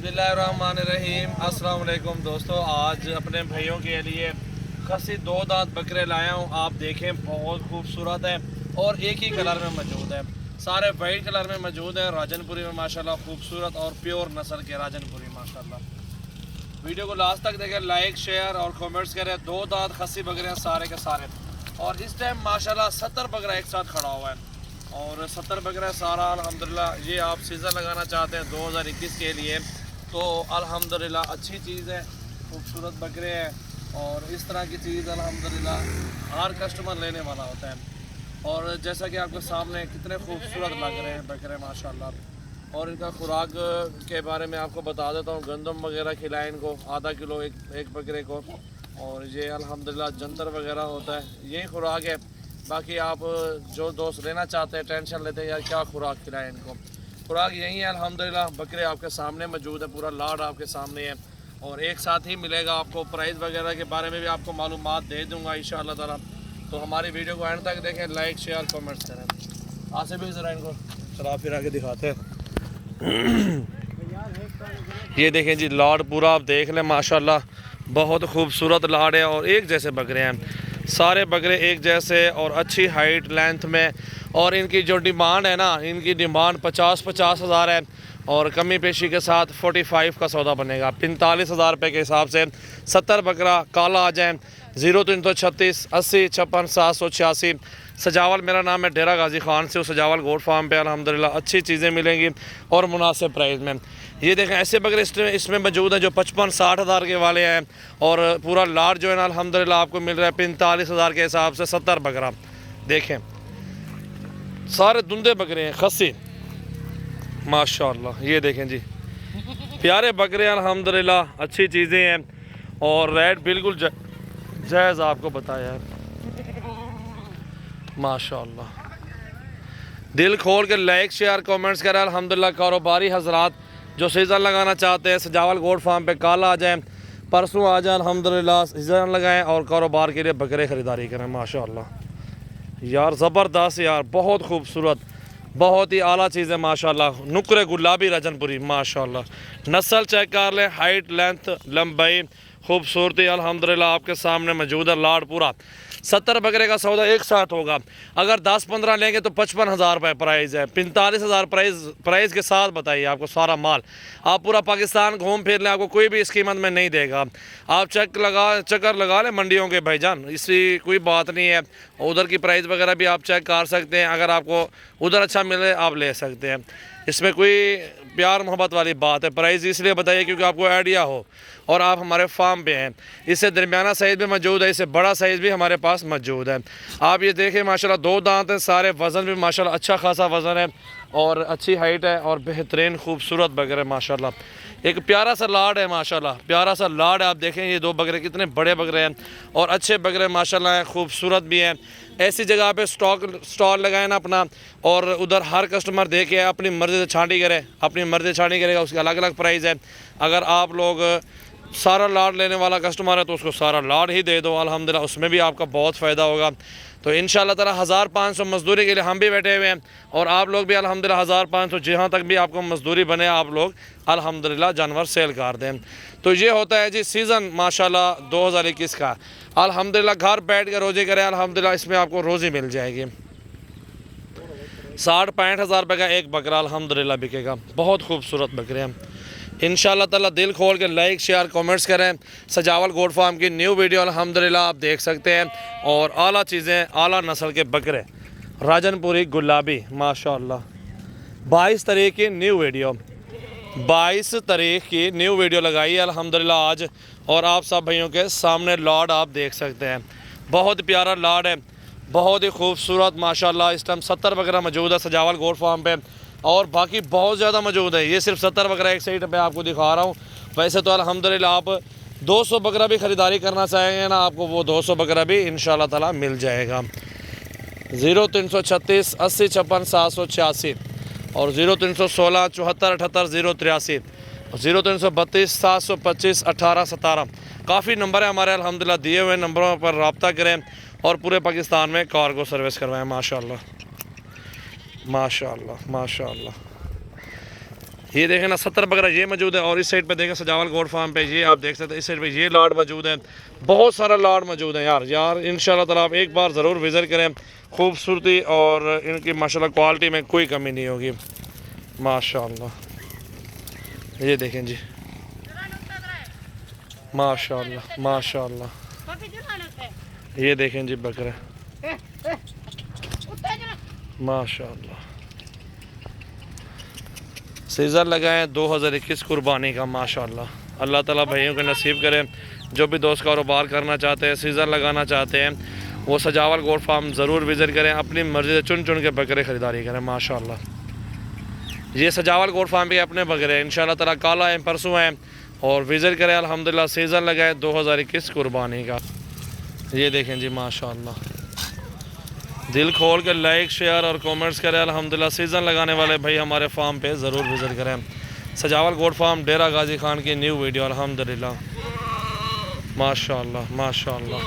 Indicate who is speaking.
Speaker 1: बिस्मिल्लाहिर्रहमानिर्रहीम। अस्सलाम वालेकुम दोस्तों, आज अपने भाइयों के लिए खसी 2 दांत बकरे लाया हूँ। आप देखें, बहुत खूबसूरत है और एक ही कलर में मौजूद है। सारे वाइट कलर में मौजूद है। राजनपुरी में माशाल्लाह खूबसूरत और प्योर नस्ल के राजनपुरी माशाल्लाह। वीडियो को लास्ट तक देखें, लाइक शेयर और कमेंट्स करें। 2 दांत खसी बकरे हैं सारे के सारे, और इस टाइम माशाल्लाह 70 बकरा एक साथ खड़ा हुआ है। और 70 बकरा सारा अल्हम्दुलिल्लाह। ये आप सीज़न लगाना चाहते हैं 2021 के लिए तो अल्हम्दुलिल्लाह अच्छी चीज़ है। खूबसूरत बकरे हैं और इस तरह की चीज़ अल्हम्दुलिल्लाह हर कस्टमर लेने वाला होता है। और जैसा कि आपके सामने कितने खूबसूरत लग रहे हैं बकरे माशाल्लाह। और इनका खुराक के बारे में आपको बता देता हूँ। गंदम वगैरह खिलाएं इनको, आधा किलो एक बकरे को। और ये अल्हम्दुलिल्लाह जंतर वगैरह होता है, यही खुराक है। बाकी आप जो दोस्त लेना चाहते हैं, टेंशन लेते हैं यार क्या खुराक खिलाएं इनको, खुराक यही है अल्हम्दुलिल्लाह। बकरे आपके सामने मौजूद है, पूरा लाड आपके सामने है और एक साथ ही मिलेगा आपको। प्राइस वगैरह के बारे में भी आपको मालूमात दे दूंगा इंशाअल्लाह ताला। तो हमारी वीडियो को एंड तक देखें, लाइक शेयर कमेंट्स करें। आसे भी ज़रा इनको चला फिरा के दिखाते हैं। ये देखें जी, लाड पूरा आप देख लें माशाल्लाह, बहुत खूबसूरत लाड है और एक जैसे बकरे हैं। सारे बकरे एक जैसे और अच्छी हाइट लेंथ में। और इनकी जो डिमांड है ना, इनकी डिमांड 50 हज़ार है और कमी पेशी के साथ 45 का सौदा बनेगा। 45,000 रुपये के हिसाब से 70 बकरा काला आ जाए। 0336 80 56 786। सजावल मेरा नाम है, डेरा गाजी खान से सजावल गोट फार्म पे अल्हम्दुलिल्लाह अच्छी चीज़ें मिलेंगी और मुनासिब प्राइस में। ये देखें, ऐसे बकरे इसमें मौजूद हैं जो 55-60 हज़ार के वाले हैं। और पूरा लाड जो है ना अल्हम्दुलिल्लाह आपको मिल रहा है 45,000 के हिसाब से 70 बकरा। देखें सारे धुंधे बकरे हैं खसी माशाल्लाह। ये देखें जी, प्यारे बकरे अल्हम्दुलिल्लाह, अच्छी चीज़ें हैं और रेट बिल्कुल जायज़ आपको बताया है माशाल्लाह। दिल खोल के लाइक शेयर कमेंट्स करें अल्हम्दुलिल्लाह। कारोबारी हजरात जो सीज़न लगाना चाहते हैं सजावल गोट फार्म पे काल आ जाएँ, परसों आ जाए अल्हम्दुलिल्लाह, सीज़न लगाएं और कारोबार के लिए बकरे ख़रीदारी करें माशाल्लाह। यार ज़बरदस्त यार, बहुत खूबसूरत, बहुत ही आला चीज़ है माशाल्लाह। नुकरे गुलाबी राजनपुरी माशाल्लाह। नस्ल चेक कर लें, हाइट लेंथ लंबाई खूबसूरती अल्हम्दुलिल्लाह आपके सामने मौजूद है। लाड पूरा 70 बकरे का सौदा एक साथ होगा। अगर 10-15 लेंगे तो 55,000 रुपये प्राइस है। 45,000 प्राइस के साथ बताइए आपको सारा माल। आप पूरा पाकिस्तान घूम फिर लें, आपको कोई भी इस कीमत में नहीं देगा। आप चक्कर लगा लें मंडियों के भाईजान, इसकी कोई बात नहीं है। उधर की प्राइस वगैरह भी आप चेक कर सकते हैं। अगर आपको उधर अच्छा मिले आप ले सकते हैं, इसमें कोई प्यार मोहब्बत वाली बात है। प्राइस इसलिए बताइए क्योंकि आपको आइडिया हो और आप हमारे फार्म पे हैं। इससे दरमियाना साइज़ भी मौजूद है, इससे बड़ा साइज़ भी हमारे पास मौजूद है। आप ये देखें माशाल्लाह, 2 दांत हैं सारे, वज़न भी माशाल्लाह अच्छा खासा वज़न है और अच्छी हाइट है और बेहतरीन खूबसूरत बकरे माशाल्लाह। एक प्यारा सा लाड है माशाल्लाह, प्यारा सा लाड है। आप देखें ये 2 बकरे कितने बड़े बकरे हैं और अच्छे बकरे माशाल्लाह हैं, खूबसूरत भी हैं। ऐसी जगह पे स्टॉल लगाए ना अपना, और उधर हर कस्टमर देखे अपनी मर्ज़ी से छांटी करे, अपनी मर्ज़ी से छांटी करेगा, उसकी अलग अलग प्राइस है। अगर आप लोग सारा लाड लेने वाला कस्टमर है तो उसको सारा लाड ही दे दो अल्हम्दुलिल्लाह, उसमें भी आपका बहुत फ़ायदा होगा। तो इंशाअल्लाह ताला 1500 मज़दूरी के लिए हम भी बैठे हुए हैं और आप लोग भी अल्हम्दुलिल्लाह 1500 जहाँ तक भी आपको मज़दूरी बने आप लोग अल्हम्दुलिल्लाह जानवर सेल कर दें। तो ये होता है जी सीज़न माशाल्लाह 2021 का। अल्हम्दुलिल्लाह घर बैठ के रोज़ी करें अल्हम्दुलिल्लाह, इसमें आपको रोज़ी मिल जाएगी। 60-65 हज़ार रुपये का एक बकरा अल्हम्दुलिल्लाह बिकेगा। बहुत खूबसूरत बकरे हैं इंशाअल्लाह ताला। दिल खोल के लाइक शेयर कमेंट्स करें। सजावल गोट फार्म की न्यू वीडियो अल्हम्दुलिल्लाह आप देख सकते हैं और आला चीज़ें, आला नस्ल के बकरे राजनपुरी गुलाबी माशाअल्लाह। 22 तारीख की न्यू वीडियो, 22 तारीख की न्यू वीडियो लगाई है अल्हम्दुलिल्लाह आज, और आप सब भाइयों के सामने लाड आप देख सकते हैं। बहुत प्यारा लाड है, बहुत ही खूबसूरत माशाल्लाह। इस टाइम 70 बकरा मौजूद है सजावल गोट फार्म पे और बाकी बहुत ज़्यादा मौजूद है। ये सिर्फ 70 बकरा एक साइड पे आपको दिखा रहा हूँ। वैसे तो अल्हम्दुलिल्लाह आप 200 बकरा भी ख़रीदारी करना चाहेंगे ना, आपको वो 200 बकरा भी इंशाअल्लाह ताला मिल जाएगा। 0336 80 56 786 और 0316 74 78 083 और 0332 725 18 17। काफ़ी नंबर है हमारे अल्हम्दुलिल्लाह, दिए हुए नंबरों पर रब्ता करें और पूरे पाकिस्तान में कार्गो सर्विस करवाएं माशाल्लाह माशाल्लाह माशाल्लाह। ये देखें ना 70 बकरा ये मौजूद है। और इस साइड पे देखें सजावल गोट फार्म पे ये आप देख सकते हैं, इस साइड पे ये लाट मौजूद है, बहुत सारा लाट मौजूद है यार इंशाल्लाह ताला आप एक बार ज़रूर विज़िट करें। खूबसूरती और इनकी माशाल्लाह क्वालिटी में कोई कमी नहीं होगी माशाल्लाह। ये देखें जी माशाल्लाह माशाल्लाह। ये देखें जी बकरा माशाल्लाह। सीज़र लगाएं 2021 कुर्बानी का माशाल्लाह। अल्लाह ताला भाइयों को नसीब करे, जो भी दोस्त कारोबार करना चाहते हैं, सीज़र लगाना चाहते हैं, वो सजावल गोट फार्म ज़रूर विज़िट करें। अपनी मर्ज़ी से चुन चुन के बकरे ख़रीदारी करें माशाल्लाह। ये सजावल गोट फार्म पे अपने बकरे हैं इंशाल्लाह ताला, कल आए परसों आए और विज़िट करें अल्हम्दुलिल्लाह। सीज़र लगाए 2021 कुर्बानी का। ये देखें जी माशाल्लाह। दिल खोल के लाइक शेयर और कमेंट्स करें अल्हम्दुलिल्लाह। सीज़न लगाने वाले भाई हमारे फार्म पे ज़रूर विज़िट करें। सजावल गोट फार्म डेरा गाजी खान की न्यू वीडियो अल्हम्दुलिल्लाह माशाल्लाह माशाल्लाह।